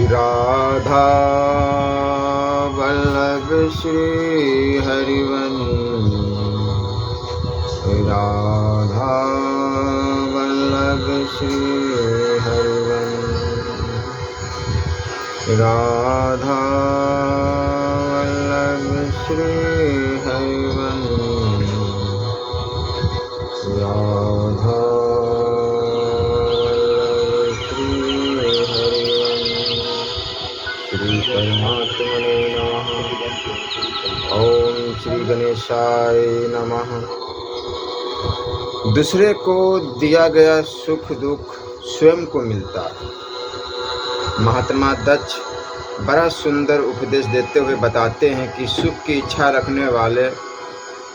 राधा वल्लभ श्री हरिवंश, राधा वल्लभ श्री हरिवंश, राधा वल्लभ श्री हरिवंश, राधा श्री परमात्मने नमः। ओम श्री गणेशाय नमः। दूसरे को दिया गया सुख दुख स्वयं को मिलता है। महात्मा दक्ष बड़ा सुंदर उपदेश देते हुए बताते हैं कि सुख की इच्छा रखने वाले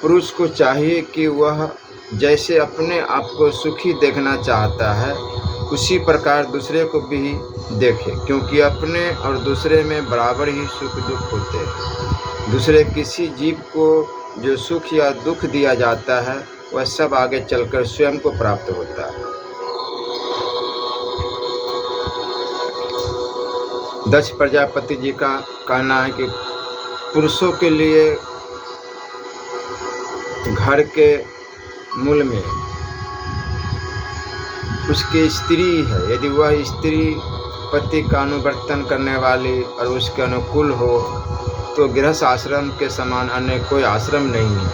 पुरुष को चाहिए कि वह जैसे अपने आप को सुखी देखना चाहता है उसी प्रकार दूसरे को भी देखे, क्योंकि अपने और दूसरे में बराबर ही सुख दुख होते हैं। दूसरे किसी जीव को जो सुख या दुख दिया जाता है वह सब आगे चलकर स्वयं को प्राप्त होता है। दक्ष प्रजापति जी का कहना है कि पुरुषों के लिए घर के मूल में उसकी स्त्री है। यदि वह स्त्री पति का अनुवर्तन करने वाली और उसके अनुकूल हो तो गृहस्थ आश्रम के समान अन्य कोई आश्रम नहीं है,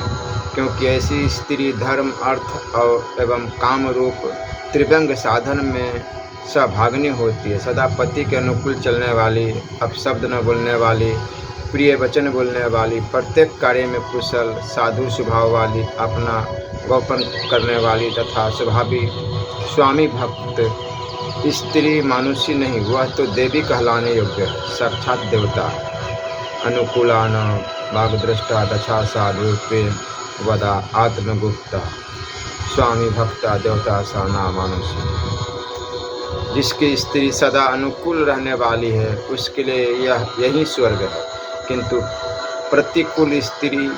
क्योंकि ऐसी स्त्री धर्म अर्थ और एवं काम रूप त्रिव्यंग साधन में सहभागिनी होती है। सदा पति के अनुकूल चलने वाली, अपशब्द न बोलने वाली, प्रिय वचन बोलने वाली, प्रत्येक कार्य में कुशल, साधु स्वभाव वाली, अपना गोपन करने वाली तथा स्वभावी स्वामी भक्त स्त्री मानुषी नहीं, वह तो देवी कहलाने योग्य है, साक्षात देवता। अनुकूलान वाग्दृष्टा दशा साधुपे वदा आत्मगुप्ता स्वामी भक्ता देवता सा ना मानुषी। जिसकी स्त्री सदा अनुकूल रहने वाली है उसके लिए यही स्वर्ग है, किंतु प्रतिकूल स्त्री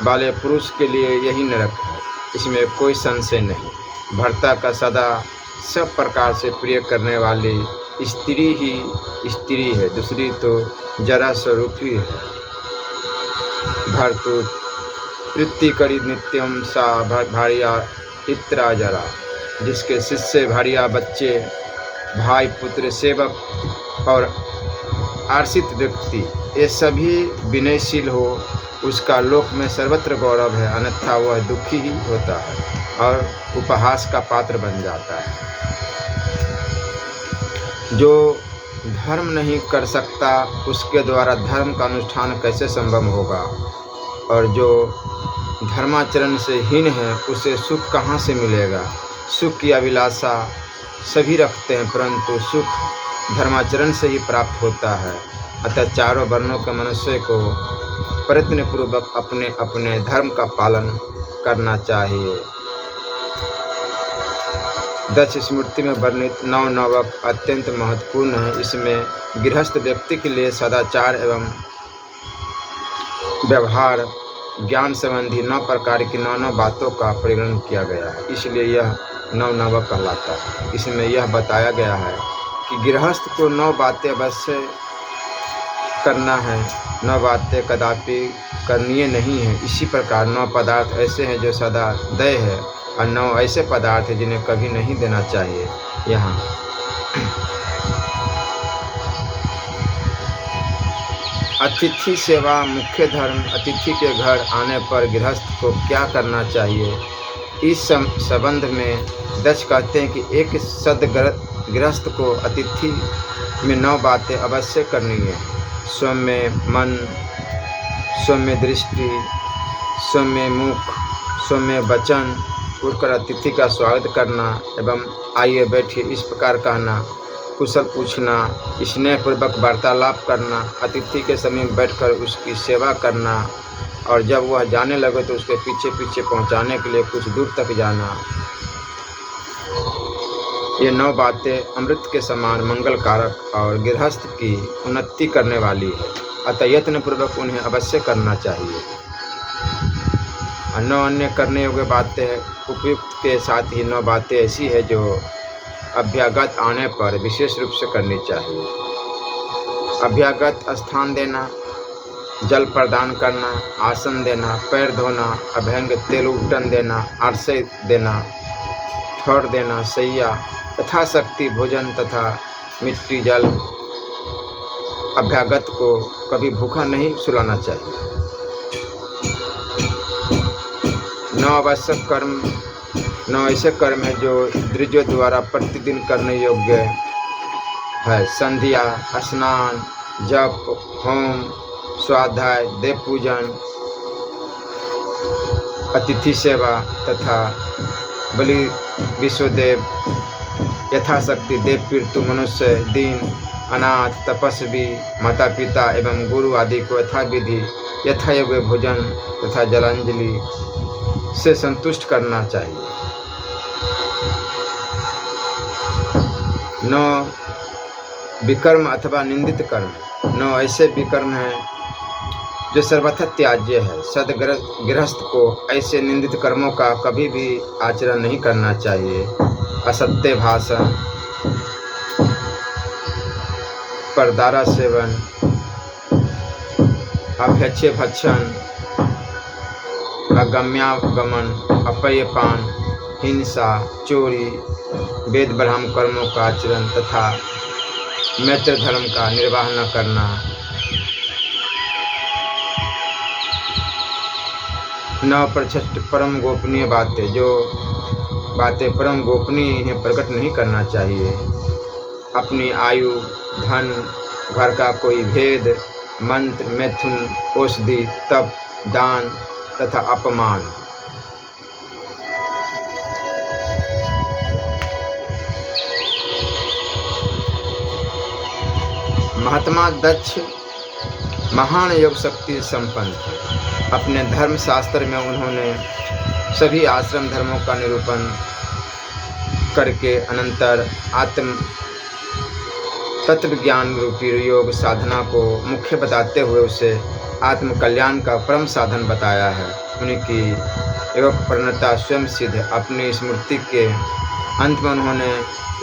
वाले पुरुष के लिए यही नरक है, इसमें कोई संशय नहीं। भर्ता का सदा सब प्रकार से प्रिय करने वाली स्त्री ही स्त्री है, दूसरी तो जरा स्वरूप ही है। भर्तु वृत्ति करी नित्यम सा भारिया इत्रा जरा। जिसके शिष्य, भारिया, बच्चे, भाई, पुत्र, सेवक और आश्रित व्यक्ति ये सभी विनयशील हो उसका लोक में सर्वत्र गौरव है, अन्यथा वह दुखी ही होता है और उपहास का पात्र बन जाता है। जो धर्म नहीं कर सकता उसके द्वारा धर्म का अनुष्ठान कैसे संभव होगा, और जो धर्माचरण से हीन है उसे सुख कहाँ से मिलेगा। सुख की अभिलाषा सभी रखते हैं, परंतु सुख धर्माचरण से ही प्राप्त होता है। अतः चारों वर्णों के मनुष्य को प्रयत्नपूर्वक अपने अपने धर्म का पालन करना चाहिए। दक्ष स्मृति में वर्णित नौ नवक अत्यंत महत्वपूर्ण है। इसमें गृहस्थ व्यक्ति के लिए सदाचार एवं व्यवहार ज्ञान संबंधी 9 प्रकार की 9 बातों का परिगणन किया गया है, इसलिए यह 9 नवक कहलाता है। इसमें यह बताया गया है कि गृहस्थ को 9 बातें अवश्य करना है, 9 बातें कदापि करनीय नहीं है। इसी प्रकार 9 पदार्थ ऐसे हैं जो सदा देय है और 9 ऐसे पदार्थ हैं जिन्हें कभी नहीं देना चाहिए। यहाँ अतिथि सेवा मुख्य धर्म। अतिथि के घर आने पर गृहस्थ को क्या करना चाहिए, इस संबंध में दक्ष कहते हैं कि एक सद्गृहस्थ को अतिथि में 9 बातें अवश्य करनी है। सौम्य मन, सौम्य दृष्टि, सौम्य मुख, सौम्य वचन, उठकर अतिथि का स्वागत करना एवं आइए बैठिए इस प्रकार कहना, कुशल पूछना, स्नेहपूर्वक वार्तालाप करना, अतिथि के समीप बैठकर उसकी सेवा करना और जब वह जाने लगे तो उसके पीछे पीछे पहुंचाने के लिए कुछ दूर तक जाना। ये 9 बातें अमृत के समान मंगलकारक और गृहस्थ की उन्नति करने वाली है, अतः यत्नपूर्वक उन्हें अवश्य करना चाहिए। 9 अन्य करने योग्य बातें उपयुक्त के साथ ही 9 बातें ऐसी है जो अभ्यागत आने पर विशेष रूप से करनी चाहिए। अभ्यागत स्थान देना, जल प्रदान करना, आसन देना, पैर धोना, अभ्यंग तेल उबटन देना, आरसे देना, ठौर देना, सैया, यथाशक्ति भोजन तथा मिट्टी जल। अभ्यागत को कभी भूखा नहीं सुलाना चाहिए। 9 आवश्यक कर्म, 9 ऐसे कर्म है जो इंद्रियों द्वारा प्रतिदिन करने योग्य है। संध्या, स्नान, जप, होम, स्वाध्याय, देव पूजन, अतिथि सेवा तथा बलि विश्वदेव, यथाशक्ति देव पितृ, मनुष्य, दीन, अनाथ, तपस्वी, माता पिता एवं गुरु आदि को यथाविधि यथायोग्य भोजन तथा जलांजलि से संतुष्ट करना चाहिए। 9 विकर्म अथवा निंदित कर्म, 9 ऐसे विकर्म हैं जो सर्वथा त्याज्य है। सद्गृहस्थ को ऐसे निंदित कर्मों का कभी भी आचरण नहीं करना चाहिए। असत्य भाषण, परदारा सेवन, अभ्यक्ष भक्षण, अगम्यागमन, अपेयपान, हिंसा, चोरी, वेद ब्राह्मण कर्मों का आचरण तथा मैत्र धर्म का निर्वाह न करना। 9 प्रतिष्ठित परम गोपनीय बातें, जो बातें परम गोपनीय इन्हें प्रकट नहीं करना चाहिए। अपनी आयु, धन, घर का कोई भेद, मंत्र, मैथुन, औषधि, तप, दान तथा अपमान। महात्मा दक्ष महान योग शक्ति संपन्न थे। अपने धर्म शास्त्र में उन्होंने सभी आश्रम धर्मों का निरूपण करके अनंतर आत्म तत्व ज्ञान रूपी योग साधना को मुख्य बताते हुए उसे आत्म कल्याण का परम साधन बताया है। उनकी योग पूर्णता स्वयं सिद्ध। अपनी स्मृति के अंत में उन्होंने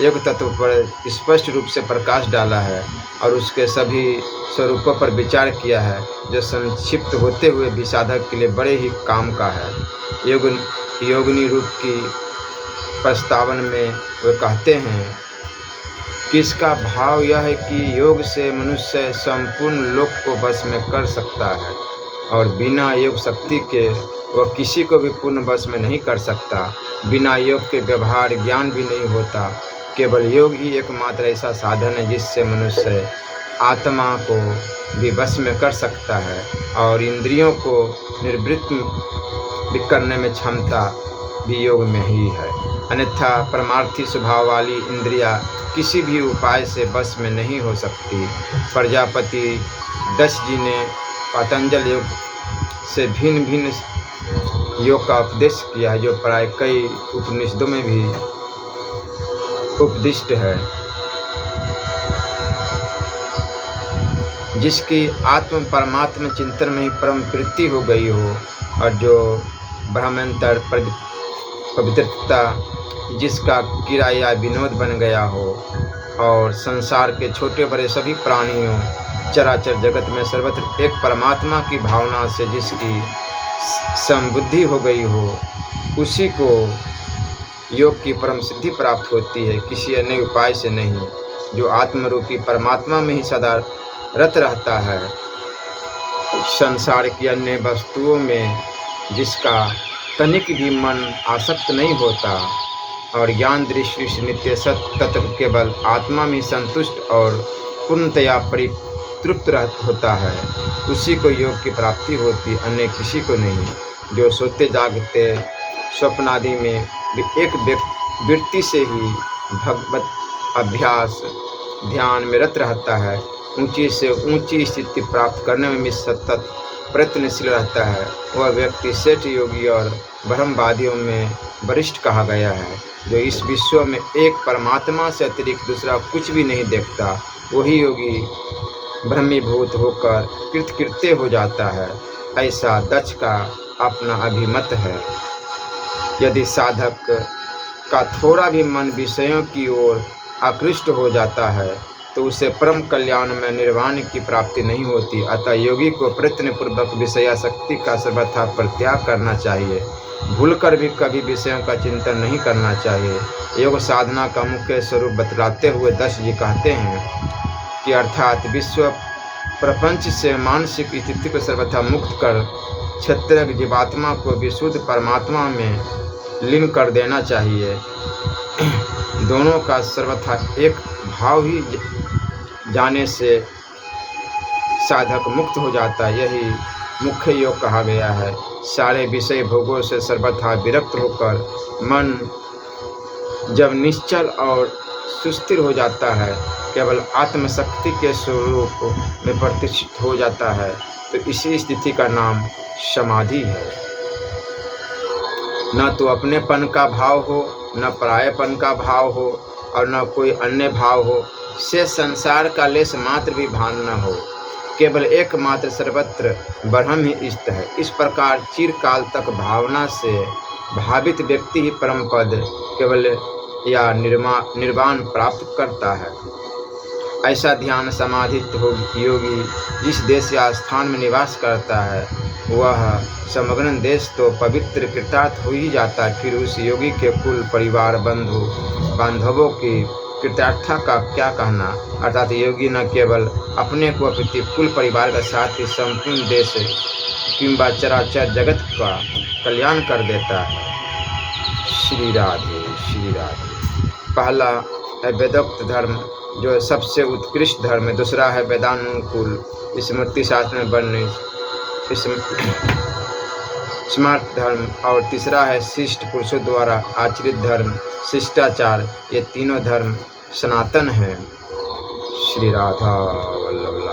योग तत्व पर स्पष्ट रूप से प्रकाश डाला है और उसके सभी स्वरूपों पर विचार किया है, जो संक्षिप्त होते हुए भी साधक के लिए बड़े ही काम का है। योगिनी रूप की प्रस्तावन में वे कहते हैं कि इसका भाव यह है कि योग से मनुष्य संपूर्ण लोक को वश में कर सकता है और बिना योग शक्ति के वह किसी को भी पूर्ण वश में नहीं कर सकता। बिना योग के व्यवहार ज्ञान भी नहीं होता। केवल योग ही एकमात्र ऐसा साधन है जिससे मनुष्य आत्मा को भी वश में कर सकता है और इंद्रियों को निवृत्त भी करने में क्षमता भी योग में ही है। अन्यथा परमार्थी स्वभाव वाली इंद्रियां किसी भी उपाय से वश में नहीं हो सकती। प्रजापति दक्ष जी ने पतंजल योग से भिन्न भिन्न योग का उपदेश किया है, जो प्राय कई उपनिषदों में भी उपदिष्ट है। जिसकी आत्म परमात्मा चिंतन में ही परम प्रीति हो गई हो और जो ब्रह्मांतर पवित्रता जिसका किराया विनोद बन गया हो और संसार के छोटे बड़े सभी प्राणियों चराचर जगत में सर्वत्र एक परमात्मा की भावना से जिसकी समबुद्धि हो गई हो, उसी को योग की परम सिद्धि प्राप्त होती है, किसी अन्य उपाय से नहीं। जो आत्मरूपी परमात्मा में ही सदा रत रहता है, संसार की अन्य वस्तुओं में जिसका तनिक भी मन आसक्त नहीं होता और ज्ञान दृष्टि से नित्य सत्य तत्व केवल आत्मा में संतुष्ट और पूर्णतया परितृप्त होता है, उसी को योग की प्राप्ति होती, अन्य किसी को नहीं। जो सोते जागते स्वप्न आदि में एक वृत्ति से ही भगवत अभ्यास ध्यान में रत रहता है, ऊंची से ऊंची स्थिति प्राप्त करने में सतत प्रयत्नशील रहता है, वह व्यक्ति श्रेष्ठ योगी और ब्रह्मवादियों में वरिष्ठ कहा गया है। जो इस विश्व में एक परमात्मा से अतिरिक्त दूसरा कुछ भी नहीं देखता, वही योगी ब्रह्मीभूत होकर कृतकृत्य हो जाता है। ऐसा दक्ष का अपना अभिमत है। यदि साधक का थोड़ा भी मन विषयों की ओर आकृष्ट हो जाता है तो उसे परम कल्याण में निर्वाण की प्राप्ति नहीं होती। अतः योगी को प्रयत्नपूर्वक विषयासक्ति का सर्वथा परित्याग करना चाहिए। भूलकर भी कभी विषयों का चिंतन नहीं करना चाहिए। योग साधना का मुख्य स्वरूप बतलाते हुए दस जी कहते हैं कि अर्थात विश्व प्रपंच से मानसिक स्थिति को सर्वथा मुक्त कर क्षत्रिय जीवात्मा को विशुद्ध परमात्मा में लीन कर देना चाहिए। दोनों का सर्वथा एक भाव ही जाने से साधक मुक्त हो जाता है। यही मुख्य योग कहा गया है। सारे विषय भोगों से सर्वथा विरक्त होकर मन जब निश्चल और सुस्थिर हो जाता है, केवल आत्मशक्ति के स्वरूप में प्रतिष्ठित हो जाता है, तो इसी स्थिति का नाम समाधि है। न तो अपनेपन का भाव हो, न परायेपन का भाव हो और न कोई अन्य भाव हो, से संसार का लेश मात्र भी भान न हो। केवल एकमात्र सर्वत्र ब्रह्म ही इष्ट है। इस प्रकार चिरकाल तक भावना से भावित व्यक्ति ही परम पद केवल या निर्वाण प्राप्त करता है। ऐसा ध्यान समाधित योगी जिस देश या स्थान में निवास करता है, वह समग्र देश तो पवित्र कृतार्थ हो ही जाता है। फिर उस योगी के कुल परिवार बंधु बांधवों की कृतार्थता का क्या कहना। अर्थात योगी न केवल अपने को अपितु कुल परिवार का साथ ही संपूर्ण देश किंबा चराचर जगत का कल्याण कर देता है। श्री राधे श्री राधे। पहला है वेदोक्त धर्म, जो सबसे उत्कृष्ट धर्म है। दूसरा है वेदानुकूल स्मृति शास्त्र में वर्णित स्मार्ट धर्म, और तीसरा है शिष्ट पुरुषों द्वारा आचरित धर्म शिष्टाचार। ये तीनों धर्म सनातन है। श्री राधा वल्लभ।